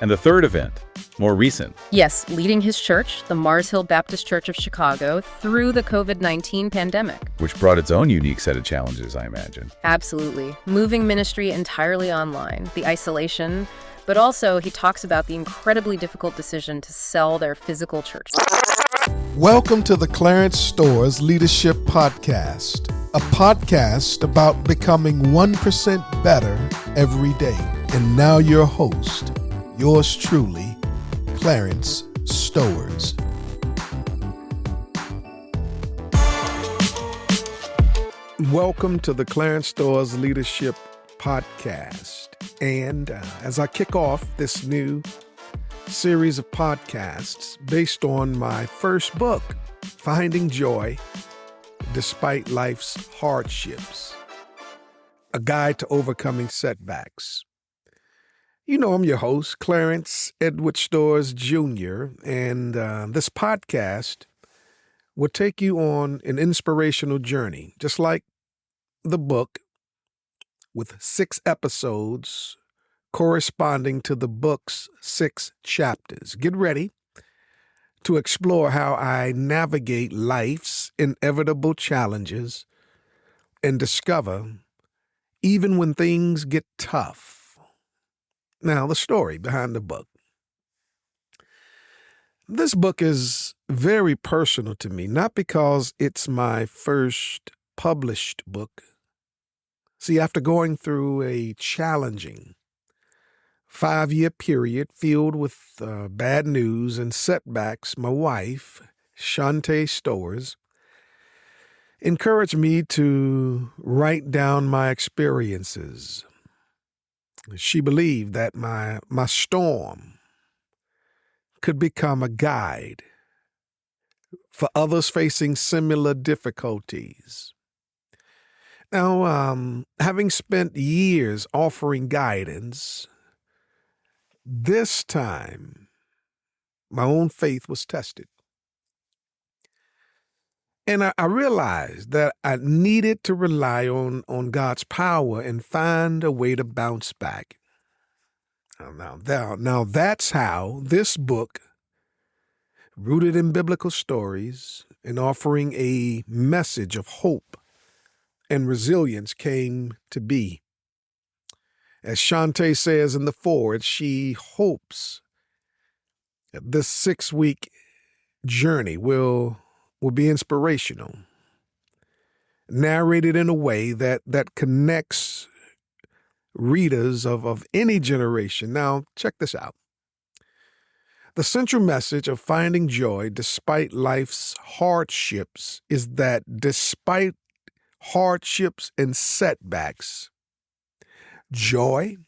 And the third event, more recent. Yes, leading his church, the Mars Hill Baptist Church of Chicago, through the COVID-19 pandemic. Which brought its own unique set of challenges, I imagine. Absolutely. Moving ministry entirely online, the isolation, but also he talks about the incredibly difficult decision to sell their physical church. Welcome to the Clarence Stowers Leadership Podcast, a podcast about becoming 1% better every day. And now your host, yours truly, Clarence Stowers. Welcome to the Clarence Stowers Leadership Podcast. And as I kick off this new series of podcasts based on my first book, Finding Joy Despite Life's Hardships, a guide to overcoming setbacks. You know, I'm your host, Clarence Edward Stowers Jr., and this podcast will take you on an inspirational journey, just like the book, with 6 episodes corresponding to the book's 6 chapters. Get ready to explore how I navigate life's inevitable challenges and discover, even when things get tough. Now, the story behind the book. This book is very personal to me, not because it's my first published book. See, after going through a challenging 5-year period filled with bad news and setbacks, my wife, Stowers, encouraged me to write down my experiences. She believed that my storm could become a guide for others facing similar difficulties. Now, having spent years offering guidance, this time my own faith was tested. And I realized that I needed to rely on God's power and find a way to bounce back. Now that's how this book, rooted in biblical stories and offering a message of hope and resilience, came to be. As Shantae says in the foreword, she hopes that this 6-week journey will be inspirational, narrated in a way that connects readers of any generation. Now, check this out. The central message of finding joy despite life's hardships is that despite hardships and setbacks, joy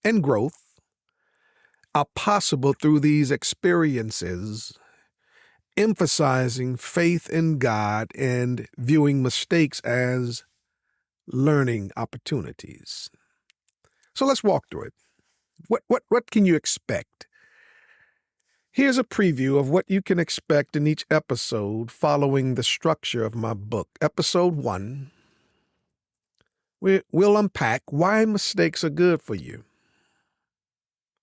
and growth are possible through these experiences, emphasizing faith in God and viewing mistakes as learning opportunities. So let's walk through it. What can you expect? Here's a preview of what you can expect in each episode following the structure of my book. Episode 1, we'll unpack why mistakes are good for you.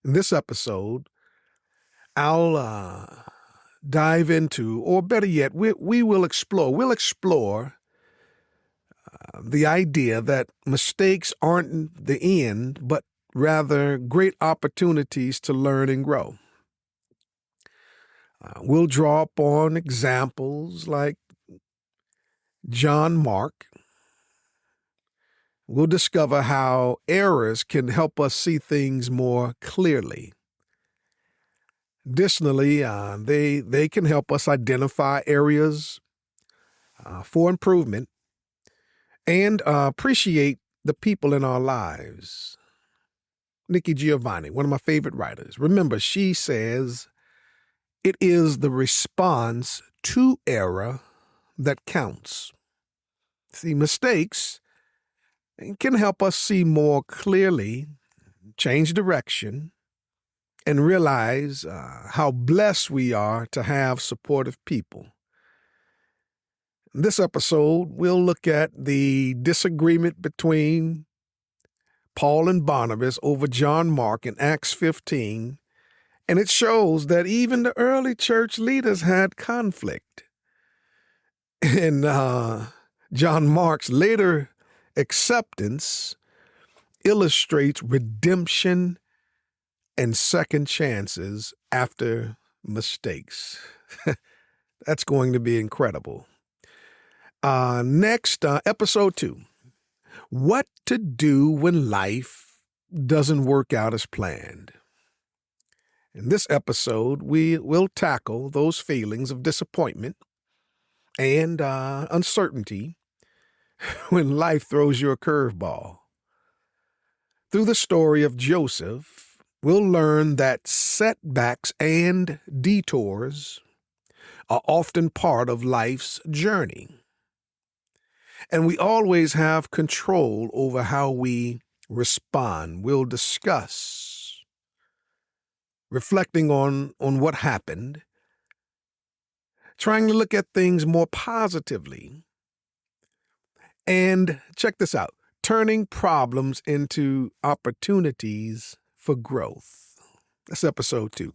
In this episode, I'll dive into, or better yet, we'll explore the idea that mistakes aren't the end, but rather great opportunities to learn and grow. We'll draw upon examples like John Mark. We'll discover how errors can help us see things more clearly. Additionally, they can help us identify areas for improvement and appreciate the people in our lives. Nikki Giovanni, one of my favorite writers. Remember, she says, it is the response to error that counts. See, mistakes can help us see more clearly, change direction, and realize how blessed we are to have supportive people. In this episode, we'll look at the disagreement between Paul and Barnabas over John Mark in Acts 15, and it shows that even the early church leaders had conflict. And John Mark's later acceptance illustrates redemption and second chances after mistakes. That's going to be incredible. Next, episode 2. What to do when life doesn't work out as planned. In this episode, we will tackle those feelings of disappointment and uncertainty when life throws you a curveball. Through the story of Joseph, we'll learn that setbacks and detours are often part of life's journey. And we always have control over how we respond. We'll discuss, reflecting on what happened, trying to look at things more positively. And check this out, turning problems into opportunities for growth. That's episode 2.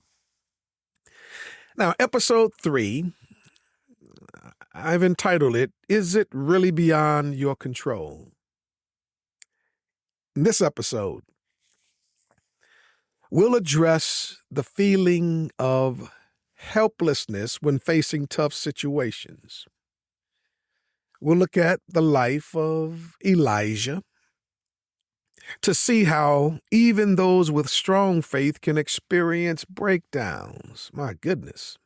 Now, episode 3, I've entitled it, Is It Really Beyond Your Control? In this episode, we'll address the feeling of helplessness when facing tough situations. We'll look at the life of Elijah to see how even those with strong faith can experience breakdowns. My goodness.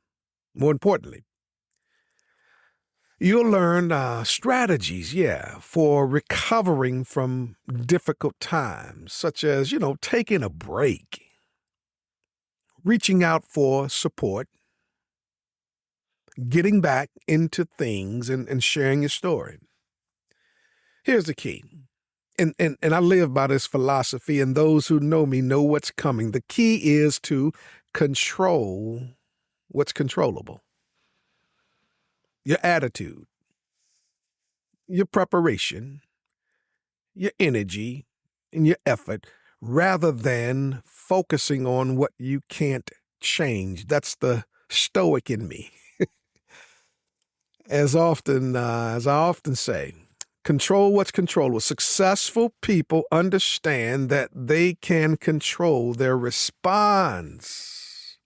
More importantly, you'll learn strategies, for recovering from difficult times, such as, taking a break, reaching out for support, getting back into things and sharing your story. Here's the key. And I live by this philosophy, and those who know me know what's coming. The key is to control what's controllable. Your attitude, your preparation, your energy, and your effort, rather than focusing on what you can't change. That's the stoic in me. As I often say, control what's controllable. Successful people understand that they can control their response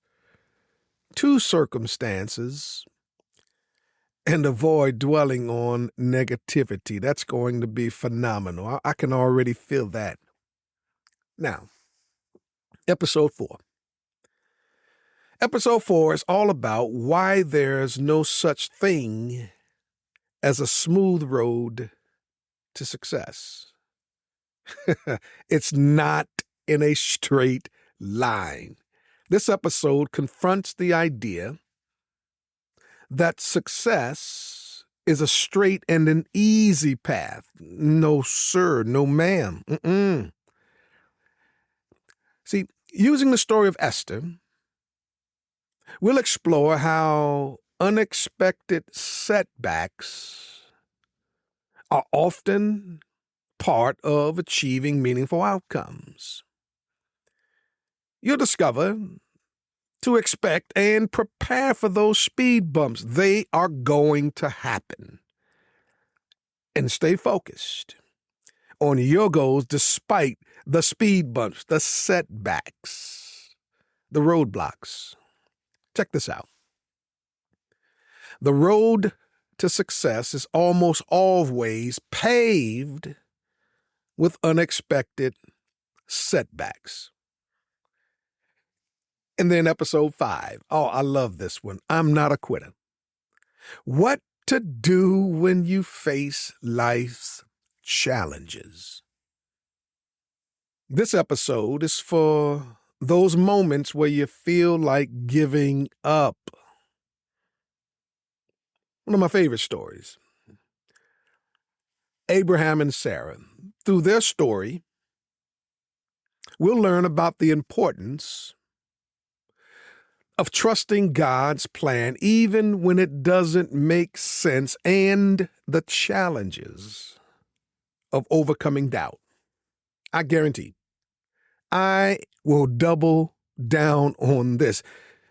to circumstances and avoid dwelling on negativity. That's going to be phenomenal. I can already feel that. Now, episode 4. Episode 4 is all about why there's no such thing as a smooth road to success. It's not in a straight line. This episode confronts the idea that success is a straight and an easy path. No, sir. No, ma'am. See, using the story of Esther, we'll explore how unexpected setbacks are often part of achieving meaningful outcomes. You'll discover to expect and prepare for those speed bumps. They are going to happen. And stay focused on your goals despite the speed bumps, the setbacks, the roadblocks. Check this out. The road to success is almost always paved with unexpected setbacks. And then episode 5. Oh, I love this one. I'm not a quitter. What to do when you face life's challenges. This episode is for those moments where you feel like giving up. One of my favorite stories. Abraham and Sarah. Through their story, we'll learn about the importance of trusting God's plan even when it doesn't make sense, and the challenges of overcoming doubt. I guarantee. I will double down on this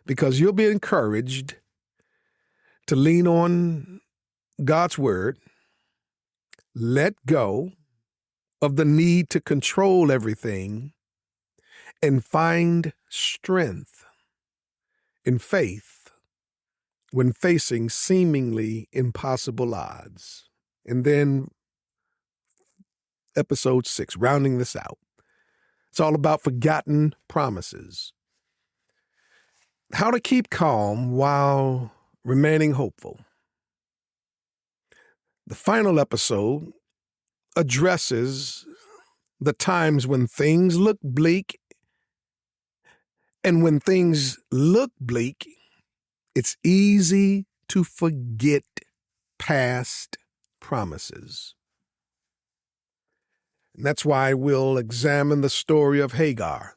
because you'll be encouraged to lean on God's word, let go of the need to control everything, and find strength in faith when facing seemingly impossible odds. And then episode 6, rounding this out. It's all about forgotten promises. How to keep calm while remaining hopeful. The final episode addresses the times when things look bleak, and when things look bleak, it's easy to forget past promises. And that's why we'll examine the story of Hagar.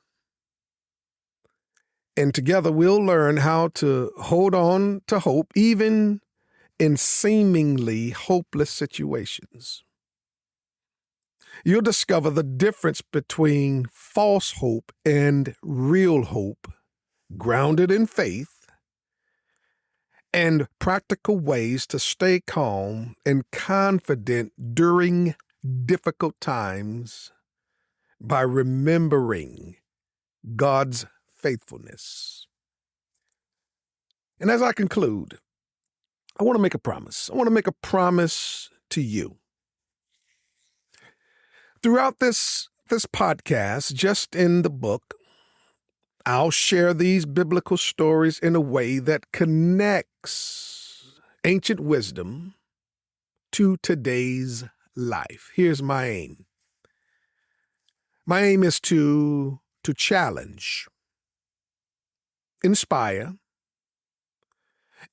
And together we'll learn how to hold on to hope even in seemingly hopeless situations. You'll discover the difference between false hope and real hope, grounded in faith, and practical ways to stay calm and confident during difficult times by remembering God's faithfulness. And as I conclude, I want to make a promise. I want to make a promise to you. Throughout this podcast, just in the book, I'll share these biblical stories in a way that connects ancient wisdom to today's life. Here's my aim. My aim is to challenge, inspire,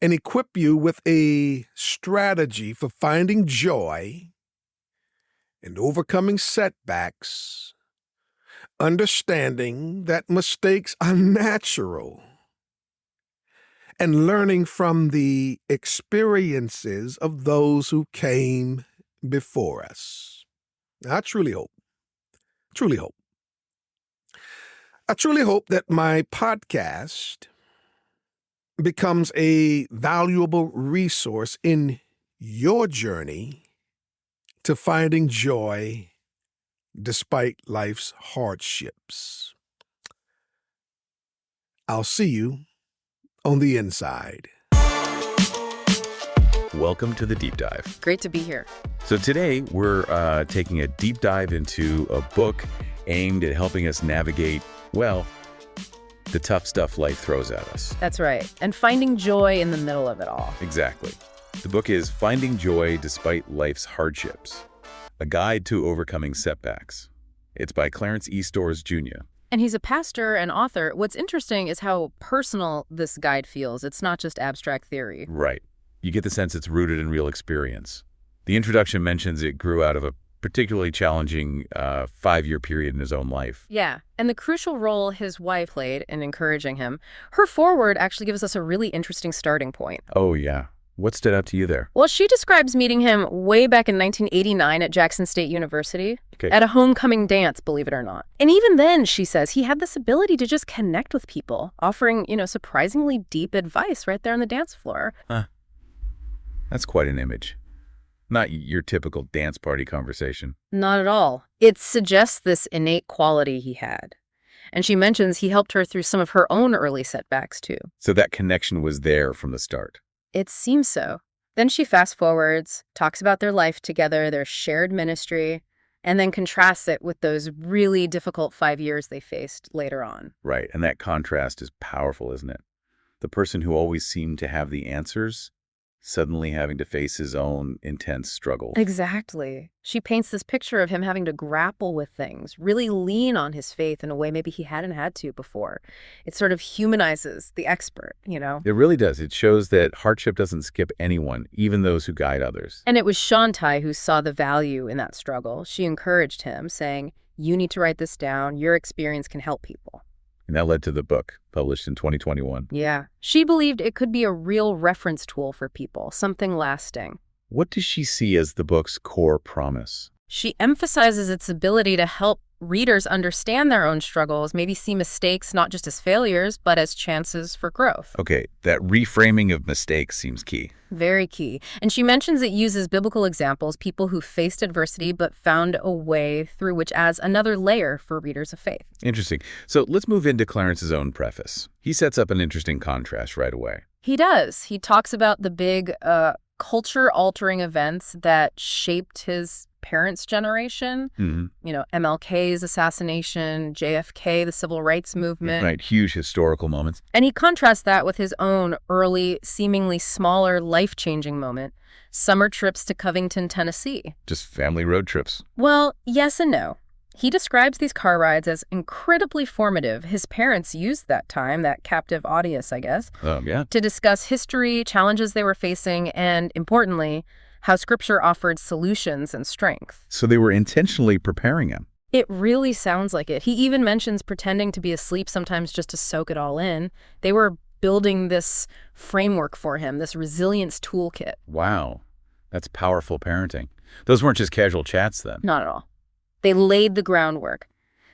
and equip you with a strategy for finding joy and overcoming setbacks, understanding that mistakes are natural, and learning from the experiences of those who came before us. I truly hope that my podcast becomes a valuable resource in your journey to finding joy despite life's hardships. I'll see you on the inside. Welcome to the Deep Dive. Great to be here. So today we're taking a deep dive into a book aimed at helping us navigate, well, the tough stuff life throws at us. That's right. And finding joy in the middle of it all. Exactly. The book is Finding Joy Despite Life's Hardships, A Guide to Overcoming Setbacks. It's by Clarence E. Stowers, Jr. And he's a pastor and author. What's interesting is how personal this guide feels. It's not just abstract theory. Right. You get the sense it's rooted in real experience. The introduction mentions it grew out of a particularly challenging 5-year period in his own life. Yeah, and the crucial role his wife played in encouraging him. Her foreword actually gives us a really interesting starting point. Oh, yeah. What stood out to you there? Well, she describes meeting him way back in 1989 at Jackson State University, at a homecoming dance, believe it or not. And even then, she says, he had this ability to just connect with people, offering, surprisingly deep advice right there on the dance floor. Huh. That's quite an image. Not your typical dance party conversation. Not at all. It suggests this innate quality he had. And she mentions he helped her through some of her own early setbacks, too. So that connection was there from the start. It seems so. Then she fast forwards, talks about their life together, their shared ministry, and then contrasts it with those really difficult 5 years they faced later on. Right, and that contrast is powerful, isn't it? The person who always seemed to have the answers suddenly having to face his own intense struggles. Exactly. She paints this picture of him having to grapple with things, really lean on his faith in a way maybe he hadn't had to before. It sort of humanizes the expert, It really does. It shows that hardship doesn't skip anyone, even those who guide others. And it was Shantai who saw the value in that struggle. She encouraged him, saying, "You need to write this down. Your experience can help people." And that led to the book, published in 2021. Yeah. She believed it could be a real reference tool for people, something lasting. What does she see as the book's core promise? She emphasizes its ability to help readers understand their own struggles, maybe see mistakes not just as failures, but as chances for growth. Okay, that reframing of mistakes seems key. Very key. And she mentions it uses biblical examples, people who faced adversity but found a way through, which adds another layer for readers of faith. Interesting. So let's move into Clarence's own preface. He sets up an interesting contrast right away. He does. He talks about the big culture-altering events that shaped his parents' generation. MLK's assassination, JFK, the civil rights movement. Right, huge historical moments. And he contrasts that with his own early, seemingly smaller, life-changing moment, summer trips to Covington, Tennessee. Just family road trips. Well, yes and no. He describes these car rides as incredibly formative. His parents used that time, that captive audience, I guess, to discuss history, challenges they were facing, and, importantly, how Scripture offered solutions and strength. So they were intentionally preparing him. It really sounds like it. He even mentions pretending to be asleep sometimes just to soak it all in. They were building this framework for him, this resilience toolkit. Wow. That's powerful parenting. Those weren't just casual chats then. Not at all. They laid the groundwork.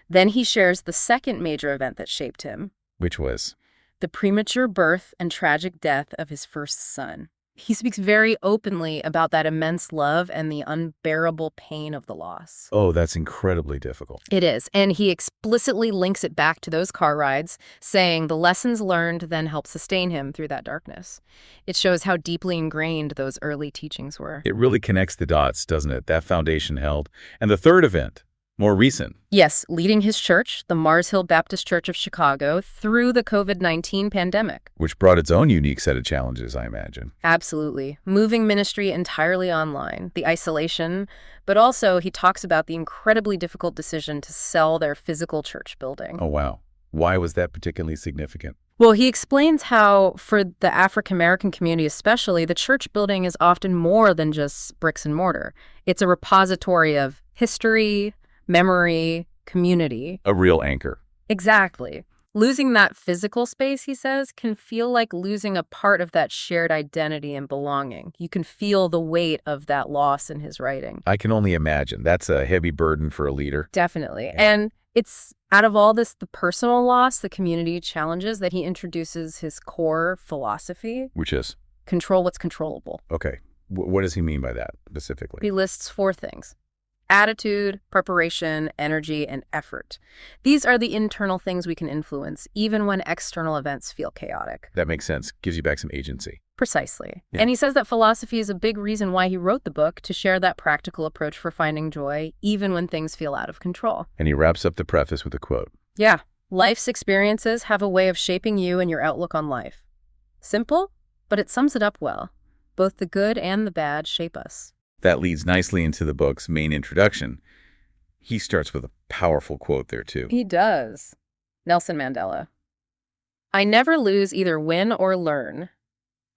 Then he shares the second major event that shaped him. Which was? The premature birth and tragic death of his first son. He speaks very openly about that immense love and the unbearable pain of the loss. Oh, that's incredibly difficult. It is. And he explicitly links it back to those car rides, saying the lessons learned then help sustain him through that darkness. It shows how deeply ingrained those early teachings were. It really connects the dots, doesn't it? That foundation held. And the third event, more recent. Yes, leading his church, the Mars Hill Baptist Church of Chicago, through the COVID-19 pandemic. Which brought its own unique set of challenges, I imagine. Absolutely. Moving ministry entirely online, the isolation, but also he talks about the incredibly difficult decision to sell their physical church building. Oh, wow. Why was that particularly significant? Well, he explains how, for the African-American community especially, the church building is often more than just bricks and mortar. It's a repository of history, memory, community. A real anchor. Exactly. Losing that physical space, he says, can feel like losing a part of that shared identity and belonging. You can feel the weight of that loss in his writing. I can only imagine. That's a heavy burden for a leader. Definitely. Yeah. And it's out of all this, the personal loss, the community challenges, that he introduces his core philosophy. Which is? Control what's controllable. Okay. What does he mean by that specifically? He lists 4 things. Attitude, preparation, energy, and effort. These are the internal things we can influence, even when external events feel chaotic. That makes sense. Gives you back some agency. Precisely. Yeah. And he says that philosophy is a big reason why he wrote the book, to share that practical approach for finding joy, even when things feel out of control. And he wraps up the preface with a quote. Yeah. Life's experiences have a way of shaping you and your outlook on life. Simple, but it sums it up well. Both the good and the bad shape us. That leads nicely into the book's main introduction. He starts with a powerful quote there, too. He does. Nelson Mandela. I never lose, either win or learn.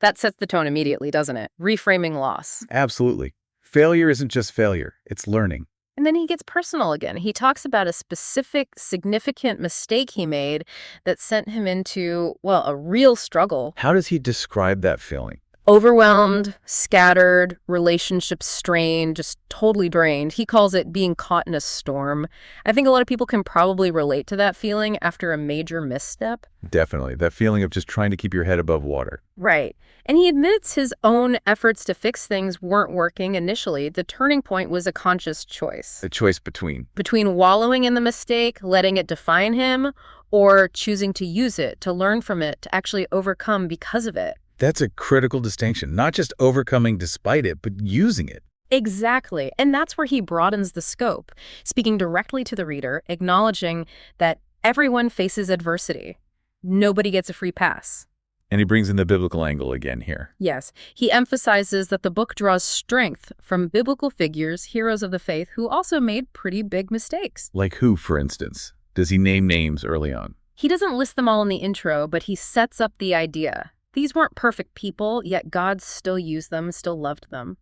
That sets the tone immediately, doesn't it? Reframing loss. Absolutely. Failure isn't just failure. It's learning. And then he gets personal again. He talks about a specific, significant mistake he made that sent him into, well, a real struggle. How does he describe that feeling? Overwhelmed, scattered, relationships strained, just totally drained. He calls it being caught in a storm. I think a lot of people can probably relate to that feeling after a major misstep. Definitely. That feeling of just trying to keep your head above water. Right. And he admits his own efforts to fix things weren't working initially. The turning point was a conscious choice. A choice between? Between wallowing in the mistake, letting it define him, or choosing to use it, to learn from it, to actually overcome because of it. That's a critical distinction. Not just overcoming despite it, but using it. Exactly. And that's where he broadens the scope, speaking directly to the reader, acknowledging that everyone faces adversity. Nobody gets a free pass. And he brings in the biblical angle again here. Yes. He emphasizes that the book draws strength from biblical figures, heroes of the faith, who also made pretty big mistakes. Like who, for instance? Does he name names early on? He doesn't list them all in the intro, but he sets up the idea. These weren't perfect people, yet God still used them, still loved them.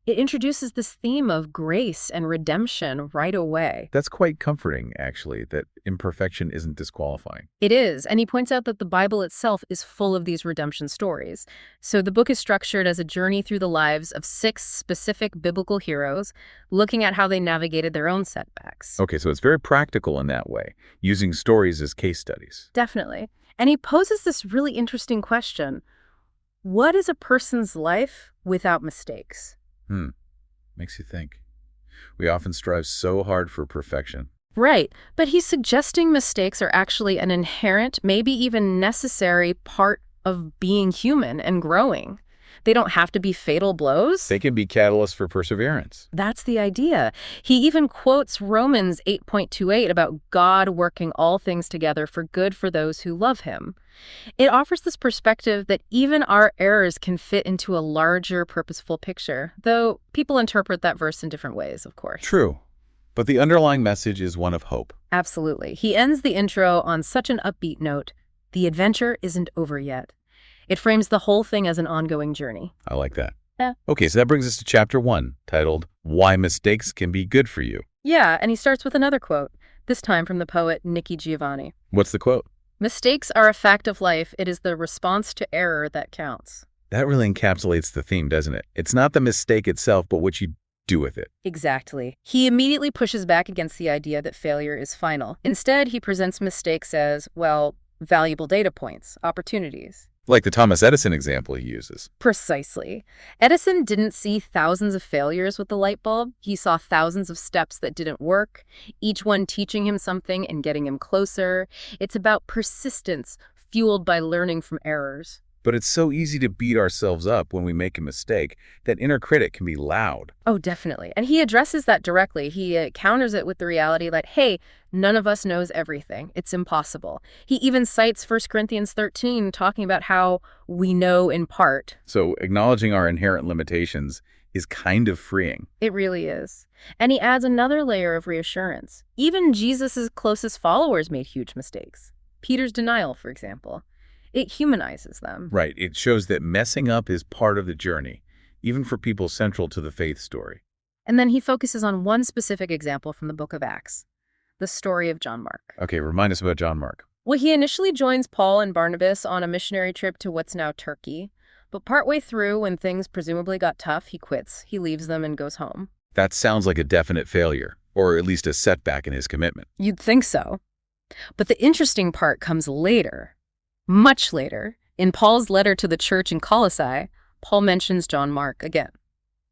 It introduces this theme of grace and redemption right away. That's quite comforting, actually, that imperfection isn't disqualifying. It is, and he points out that the Bible itself is full of these redemption stories. So the book is structured as a journey through the lives of 6 specific biblical heroes, looking at how they navigated their own setbacks. Okay, so it's very practical in that way, using stories as case studies. Definitely. And he poses this really interesting question. What is a person's life without mistakes? Makes you think. We often strive so hard for perfection. Right, but he's suggesting mistakes are actually an inherent, maybe even necessary part of being human and growing. They don't have to be fatal blows. They can be catalysts for perseverance. That's the idea. He even quotes Romans 8:28 about God working all things together for good for those who love him. It offers this perspective that even our errors can fit into a larger, purposeful picture, though people interpret that verse in different ways, of course. True. But the underlying message is one of hope. Absolutely. He ends the intro on such an upbeat note. The adventure isn't over yet. It frames the whole thing as an ongoing journey. I like that. Yeah. Okay, so that brings us to chapter 1, titled, Why Mistakes Can Be Good for You. Yeah, and he starts with another quote, this time from the poet Nikki Giovanni. What's the quote? Mistakes are a fact of life. It is the response to error that counts. That really encapsulates the theme, doesn't it? It's not the mistake itself, but what you do with it. Exactly. He immediately pushes back against the idea that failure is final. Instead, he presents mistakes as, well, valuable data points, opportunities. Like the Thomas Edison example he uses. Precisely. Edison didn't see thousands of failures with the light bulb. He saw thousands of steps that didn't work, each one teaching him something and getting him closer. It's about persistence, fueled by learning from errors. But it's so easy to beat ourselves up when we make a mistake. That inner critic can be loud. Oh, definitely. And he addresses that directly. He counters it with the reality that, hey, none of us knows everything. It's impossible. He even cites 1 Corinthians 13, talking about how we know in part. So acknowledging our inherent limitations is kind of freeing. It really is. And he adds another layer of reassurance. Even Jesus' closest followers made huge mistakes. Peter's denial, for example. It humanizes them. Right. It shows that messing up is part of the journey, even for people central to the faith story. And then he focuses on one specific example from the book of Acts, the story of John Mark. Okay, remind us about John Mark. Well, he initially joins Paul and Barnabas on a missionary trip to what's now Turkey. But partway through, when things presumably got tough, he quits. He leaves them and goes home. That sounds like a definite failure, or at least a setback in his commitment. You'd think so. But the interesting part comes later. Much later, in Paul's letter to the church in Colossae, Paul mentions John Mark again.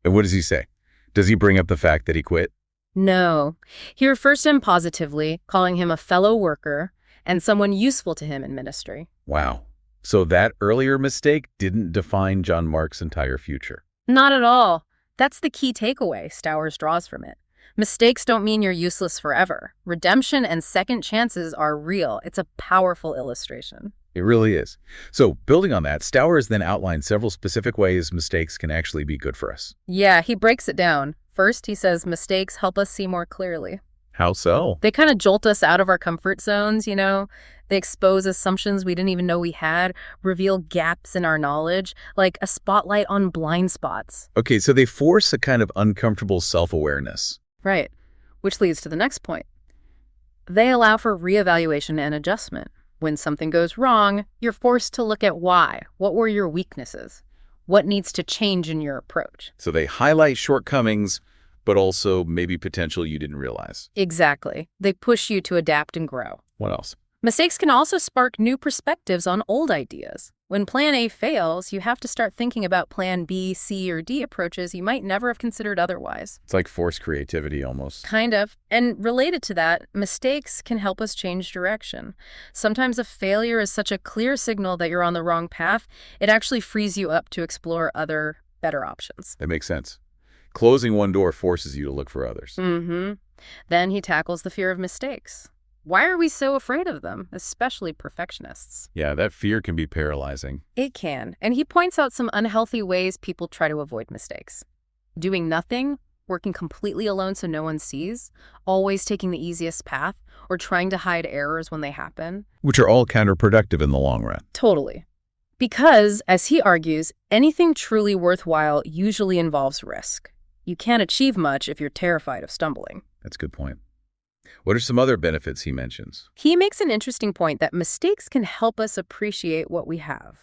And what does he say? Does he bring up the fact that he quit? No. He refers to him positively, calling him a fellow worker and someone useful to him in ministry. Wow. So that earlier mistake didn't define John Mark's entire future. Not at all. That's the key takeaway Stowers draws from it. Mistakes don't mean you're useless forever. Redemption and second chances are real. It's a powerful illustration. It really is. So building on that, Stowers then outlined several specific ways mistakes can actually be good for us. Yeah, he breaks it down. First, he says mistakes help us see more clearly. How so? They kind of jolt us out of our comfort zones, you know? They expose assumptions we didn't even know we had, reveal gaps in our knowledge, like a spotlight on blind spots. Okay, so they force a kind of uncomfortable self-awareness. Right, which leads to the next point. They allow for reevaluation and adjustment. When something goes wrong, you're forced to look at why. What were your weaknesses? What needs to change in your approach? So they highlight shortcomings, but also maybe potential you didn't realize. Exactly. They push you to adapt and grow. What else? Mistakes can also spark new perspectives on old ideas. When Plan A fails, you have to start thinking about Plan B, C, or D approaches you might never have considered otherwise. It's like forced creativity almost. Kind of. And related to that, mistakes can help us change direction. Sometimes a failure is such a clear signal that you're on the wrong path, it actually frees you up to explore other, better options. That makes sense. Closing one door forces you to look for others. Mm-hmm. Then he tackles the fear of mistakes. Why are we so afraid of them, especially perfectionists? Yeah, that fear can be paralyzing. It can. And he points out some unhealthy ways people try to avoid mistakes. Doing nothing, working completely alone so no one sees, always taking the easiest path, or trying to hide errors when they happen. Which are all counterproductive in the long run. Totally. Because, as he argues, anything truly worthwhile usually involves risk. You can't achieve much if you're terrified of stumbling. That's a good point. What are some other benefits he mentions? He makes an interesting point that mistakes can help us appreciate what we have.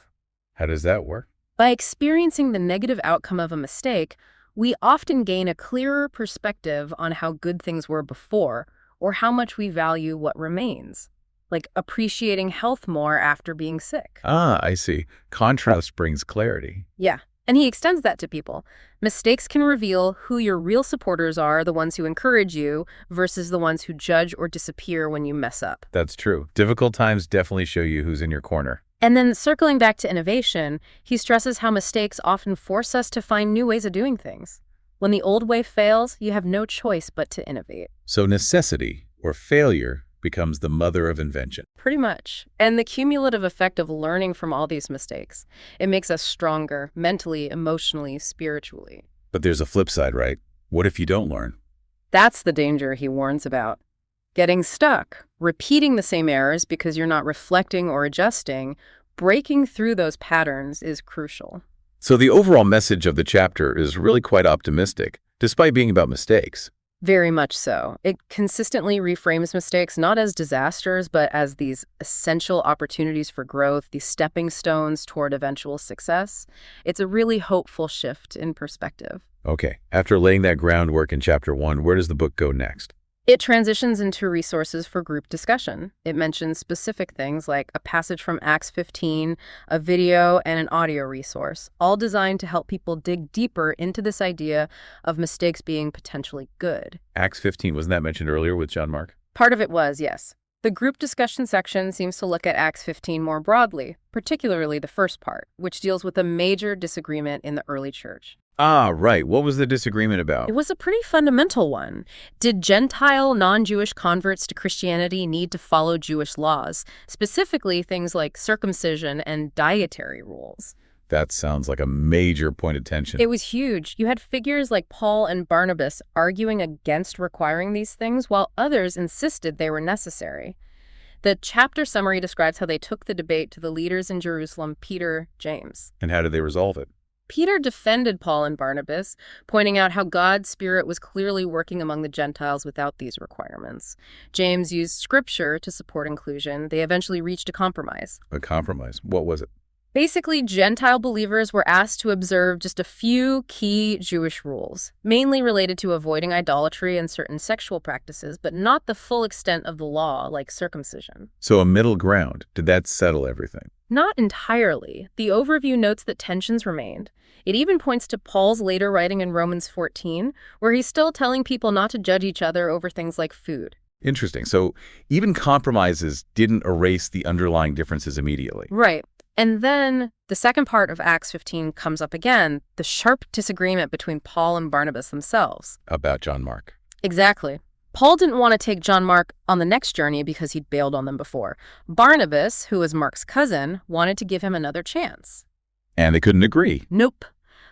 How does that work? By experiencing the negative outcome of a mistake, we often gain a clearer perspective on how good things were before or how much we value what remains, like appreciating health more after being sick. Ah, I see. Contrast brings clarity. Yeah, and he extends that to people. Mistakes can reveal who your real supporters are, the ones who encourage you, versus the ones who judge or disappear when you mess up. That's true. Difficult times definitely show you who's in your corner. And then circling back to innovation, he stresses how mistakes often force us to find new ways of doing things. When the old way fails, you have no choice but to innovate. So necessity, or failure, becomes the mother of invention. Pretty much. And the cumulative effect of learning from all these mistakes, it makes us stronger mentally, emotionally, spiritually. But there's a flip side, right? What if you don't learn? That's the danger he warns about. Getting stuck, repeating the same errors because you're not reflecting or adjusting, breaking through those patterns is crucial. So the overall message of the chapter is really quite optimistic, despite being about mistakes. Very much so. It consistently reframes mistakes not as disasters, but as these essential opportunities for growth, these stepping stones toward eventual success. It's a really hopeful shift in perspective. Okay, after laying that groundwork in chapter 1, where does the book go next? It transitions into resources for group discussion. It mentions specific things like a passage from Acts 15, a video, and an audio resource, all designed to help people dig deeper into this idea of mistakes being potentially good. Acts 15, wasn't that mentioned earlier with John Mark? Part of it was, yes. The group discussion section seems to look at Acts 15 more broadly, particularly the first part, which deals with a major disagreement in the early church. Ah, right. What was the disagreement about? It was a pretty fundamental one. Did Gentile, non-Jewish converts to Christianity need to follow Jewish laws, specifically things like circumcision and dietary rules? That sounds like a major point of tension. It was huge. You had figures like Paul and Barnabas arguing against requiring these things, while others insisted they were necessary. The chapter summary describes how they took the debate to the leaders in Jerusalem, Peter, James. And how did they resolve it? Peter defended Paul and Barnabas, pointing out how God's Spirit was clearly working among the Gentiles without these requirements. James used Scripture to support inclusion. They eventually reached a compromise. A compromise? What was it? Basically, Gentile believers were asked to observe just a few key Jewish rules, mainly related to avoiding idolatry and certain sexual practices, but not the full extent of the law, like circumcision. So a middle ground. Did that settle everything? Not entirely. The overview notes that tensions remained. It even points to Paul's later writing in Romans 14, where he's still telling people not to judge each other over things like food. Interesting. So even compromises didn't erase the underlying differences immediately. Right. And then the second part of Acts 15 comes up again, the sharp disagreement between Paul and Barnabas themselves. About John Mark. Exactly. Paul didn't want to take John Mark on the next journey because he'd bailed on them before. Barnabas, who was Mark's cousin, wanted to give him another chance. And they couldn't agree. Nope.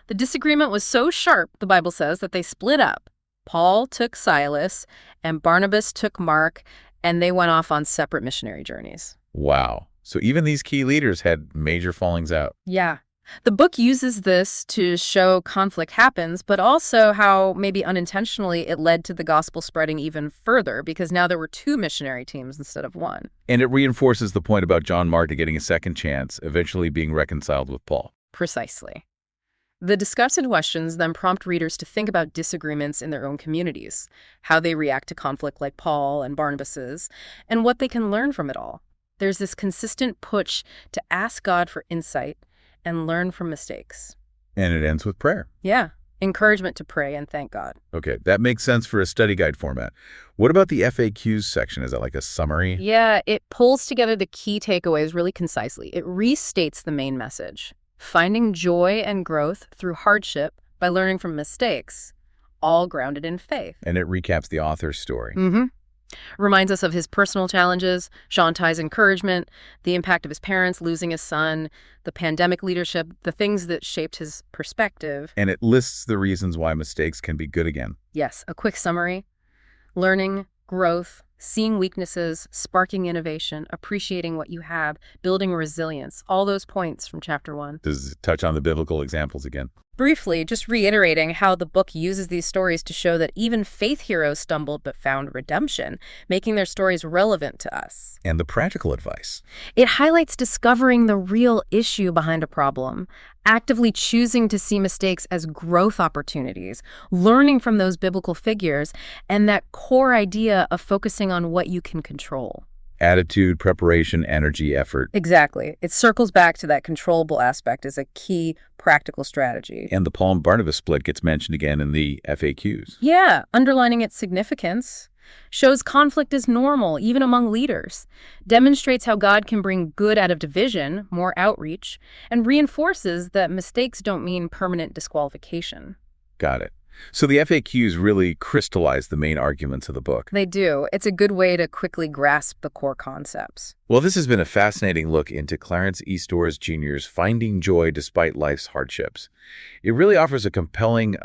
The disagreement was so sharp, the Bible says, that they split up. Paul took Silas, and Barnabas took Mark, and they went off on separate missionary journeys. Wow. So even these key leaders had major fallings out. Yeah. The book uses this to show conflict happens, but also how maybe unintentionally it led to the gospel spreading even further because now there were two missionary teams instead of one. And it reinforces the point about John Mark getting a second chance, eventually being reconciled with Paul. Precisely. The discussed questions then prompt readers to think about disagreements in their own communities, how they react to conflict like Paul and Barnabas's, and what they can learn from it all. There's this consistent push to ask God for insight and learn from mistakes. And it ends with prayer. Yeah. Encouragement to pray and thank God. Okay, that makes sense for a study guide format. What about the FAQs section? Is that like a summary? Yeah, it pulls together the key takeaways really concisely. It restates the main message. Finding joy and growth through hardship by learning from mistakes, all grounded in faith. And it recaps the author's story. Mm-hmm. Reminds us of his personal challenges, Shantai's encouragement, the impact of his parents losing his son, the pandemic leadership, the things that shaped his perspective. And it lists the reasons why mistakes can be good again. Yes, a quick summary. Learning, growth, seeing weaknesses, sparking innovation, appreciating what you have, building resilience, all those points from chapter 1. Does it touch on the biblical examples again? Briefly, just reiterating how the book uses these stories to show that even faith heroes stumbled but found redemption, making their stories relevant to us. And the practical advice. It highlights discovering the real issue behind a problem, actively choosing to see mistakes as growth opportunities, learning from those biblical figures, and that core idea of focusing on what you can control. Attitude, preparation, energy, effort. Exactly. It circles back to that controllable aspect as a key practical strategy. And the Paul and Barnabas split gets mentioned again in the FAQs. Yeah, underlining its significance. Shows conflict is normal, even among leaders. Demonstrates how God can bring good out of division, more outreach, and reinforces that mistakes don't mean permanent disqualification. Got it. So the FAQs really crystallize the main arguments of the book. They do. It's a good way to quickly grasp the core concepts. Well, this has been a fascinating look into Clarence E. Stowers Jr.'s Finding Joy Despite Life's Hardships. It really offers a compelling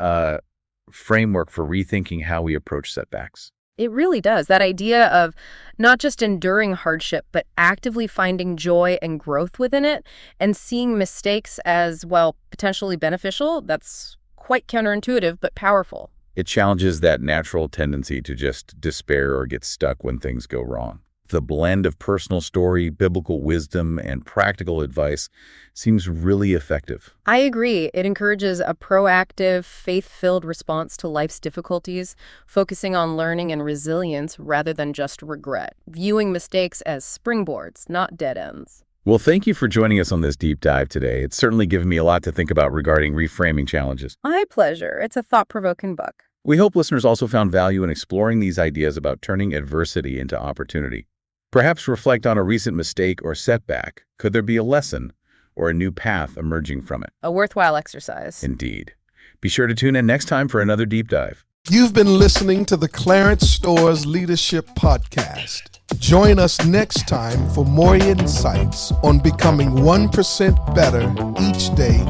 framework for rethinking how we approach setbacks. It really does. That idea of not just enduring hardship, but actively finding joy and growth within it and seeing mistakes as, well, potentially beneficial, that's quite counterintuitive, but powerful. It challenges that natural tendency to just despair or get stuck when things go wrong. The blend of personal story, biblical wisdom, and practical advice seems really effective. I agree. It encourages a proactive, faith-filled response to life's difficulties, focusing on learning and resilience rather than just regret, viewing mistakes as springboards, not dead ends. Well, thank you for joining us on this deep dive today. It's certainly given me a lot to think about regarding reframing challenges. My pleasure. It's a thought-provoking book. We hope listeners also found value in exploring these ideas about turning adversity into opportunity. Perhaps reflect on a recent mistake or setback. Could there be a lesson or a new path emerging from it? A worthwhile exercise. Indeed. Be sure to tune in next time for another deep dive. You've been listening to the Clarence Stowers Leadership Podcast. Join us next time for more insights on becoming 1% better each day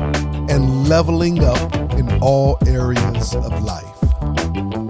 and leveling up in all areas of life.